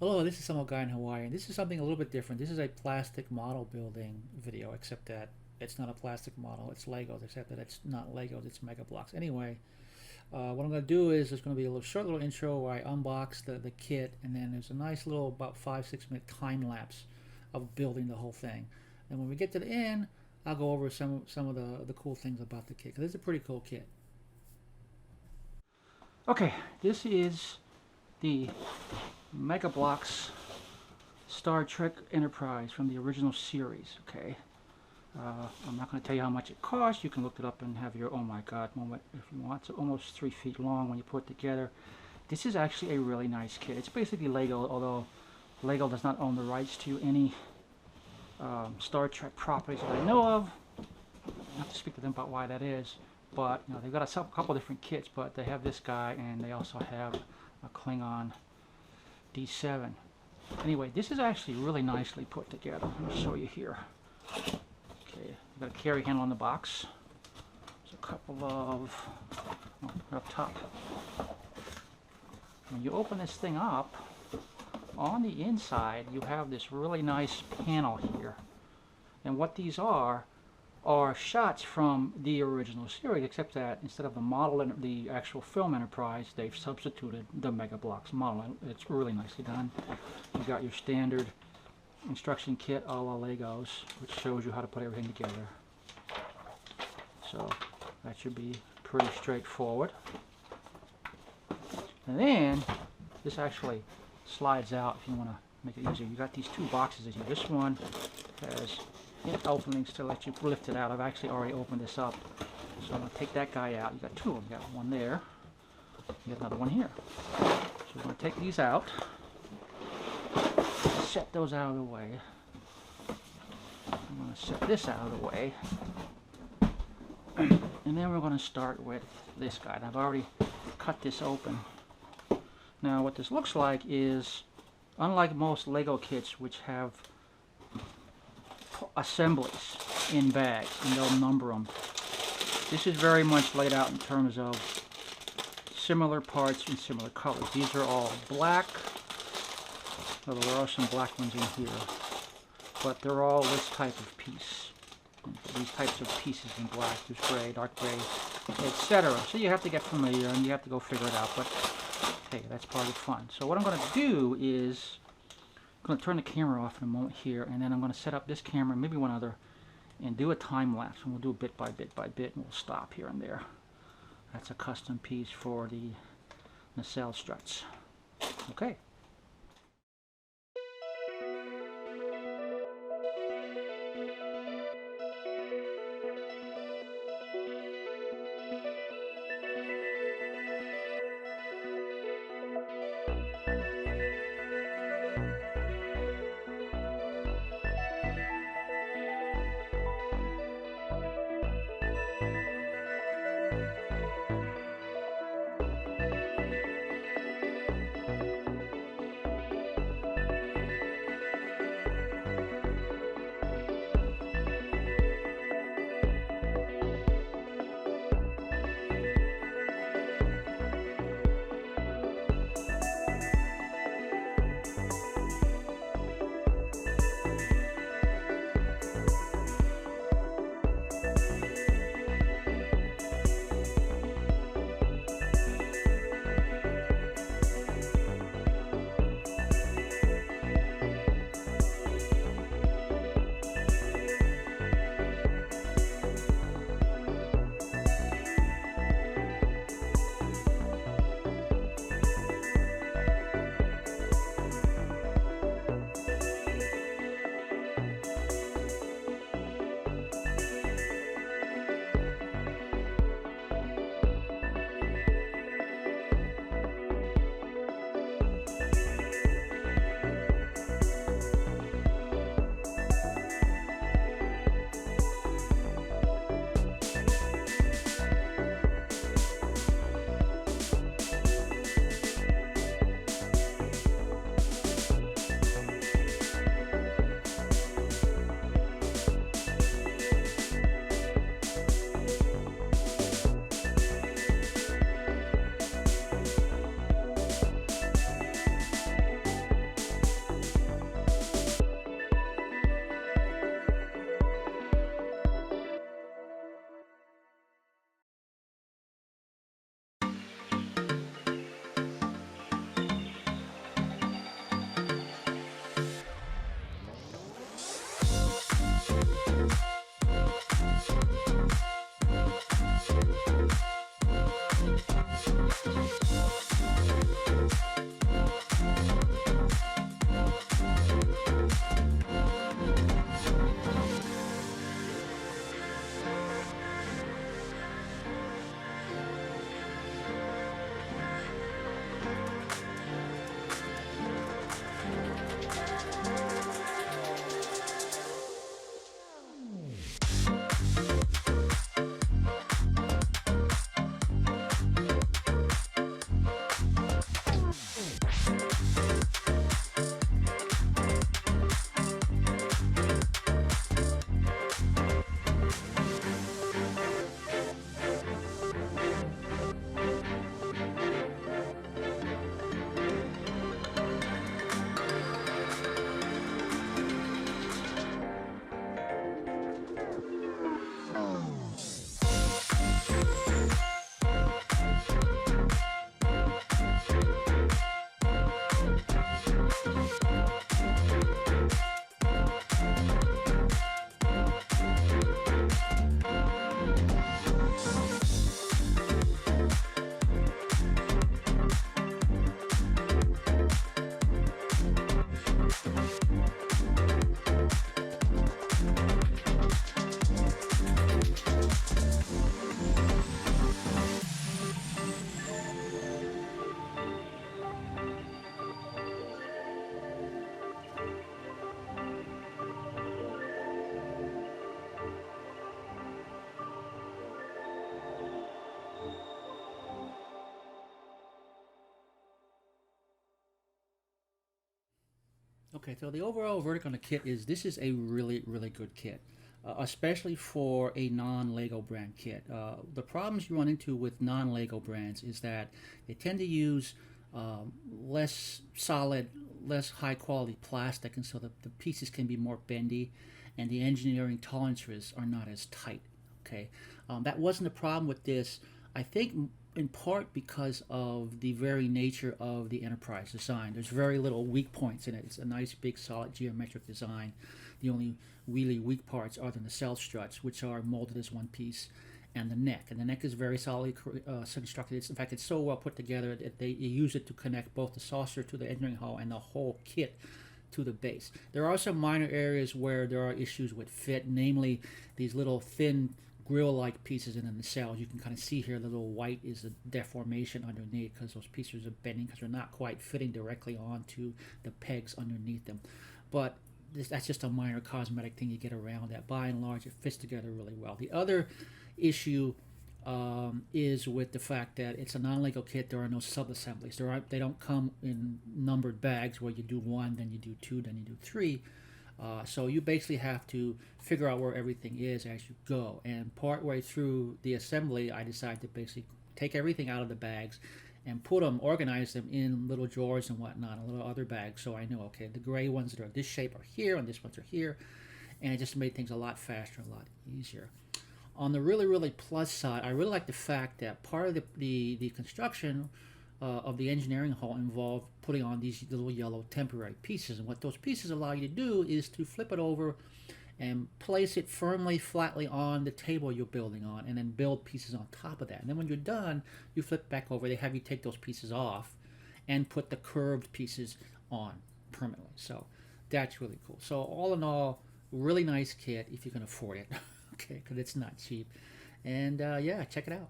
Hello, this is some guy in Hawaii, and this is something a little bit different. This is a plastic model building video, except that it's not a plastic model, it's Legos, except that it's not Legos, it's Mega Bloks. Anyway, what I'm going to do is there's going to be a little short little intro where I unbox the kit, and then there's a nice little about 5-6 minute time lapse of building the whole thing. And when we get to the end, I'll go over some of the cool things about the kit, because it's a pretty cool kit. Okay, this is the Mega Bloks Star Trek Enterprise from the original series. Okay, I'm not going to tell you how much it costs. You can look it up and have your oh my god moment if you want. It's almost 3 feet long when you put it together. This is actually a really nice kit. It's basically Lego, although Lego does not own the rights to any Star Trek properties that I know of. I have to speak to them about why that is. But you know, they've got a couple different kits, but they have this guy, and they also have a Klingon D7. Anyway, this is actually really nicely put together. Let me show you here. Okay, you've got a carry handle on the box. There's a couple of up top. When you open this thing up, on the inside you have this really nice panel here, and what these are shots from the original series, except that instead of the model and the actual film Enterprise, they've substituted the Mega Bloks model. It's really nicely done. You've got your standard instruction kit a la Legos, which shows you how to put everything together. So that should be pretty straightforward. And then this actually slides out if you want to make it easier. You got these two boxes in here. This one has openings to let you lift it out. I've actually already opened this up, so I'm going to take that guy out. You got two of them. You got one there, you got another one here. So we're going to take these out, set those out of the way. I'm going to set this out of the way, and then we're going to start with this guy. And I've already cut this open. Now what this looks like is, unlike most Lego kits which have assemblies in bags and they'll number them, this is very much laid out in terms of similar parts in similar colors. These are all black, although there are some black ones in here, but they're all this type of piece. These types of pieces in black, there's gray, dark gray, etc. So you have to get familiar and you have to go figure it out, but hey, that's part of the fun. So what I'm going to do is I'm going to turn the camera off in a moment here, and then I'm going to set up this camera, maybe one other, and do a time lapse. And we'll do it bit by bit by bit, and we'll stop here and there. That's a custom piece for the nacelle struts. Okay. Okay, so the overall verdict on the kit is this is a really, really good kit, especially for a non-Lego brand kit. The problems you run into with non-Lego brands is that they tend to use less solid, less high quality plastic, and so the pieces can be more bendy, and the engineering tolerances are not as tight. Okay, that wasn't a problem with this. I think in part because of the very nature of the Enterprise design. There's very little weak points in it. It's a nice big solid geometric design. The only really weak parts are the nacelle struts, which are molded as one piece, and the neck. And the neck is very solidly constructed. In fact, it's so well put together that they use it to connect both the saucer to the engineering hull and the whole kit to the base. There are some minor areas where there are issues with fit, namely these little thin grill-like pieces in the nacelles. You can kind of see here the little white is a deformation underneath because those pieces are bending because they're not quite fitting directly onto the pegs underneath them. But that's just a minor cosmetic thing you get around that. By and large, it fits together really well. The other issue is with the fact that it's a non-Lego kit. There are no sub-assemblies. They don't come in numbered bags where you do one, then you do two, then you do three. So you basically have to figure out where everything is as you go. And partway through the assembly, I decided to basically take everything out of the bags and organize them in little drawers and whatnot, and little other bags. So I know, okay, the gray ones that are this shape are here, and this ones are here. And it just made things a lot faster, a lot easier. On the really, really plus side, I really like the fact that part of the construction of the engineering hull involved putting on these little yellow temporary pieces. And what those pieces allow you to do is to flip it over and place it firmly, flatly on the table you're building on, and then build pieces on top of that. And then when you're done, you flip back over. They have you take those pieces off and put the curved pieces on permanently. So that's really cool. So all in all, really nice kit if you can afford it. Okay, because it's not cheap. And yeah, check it out.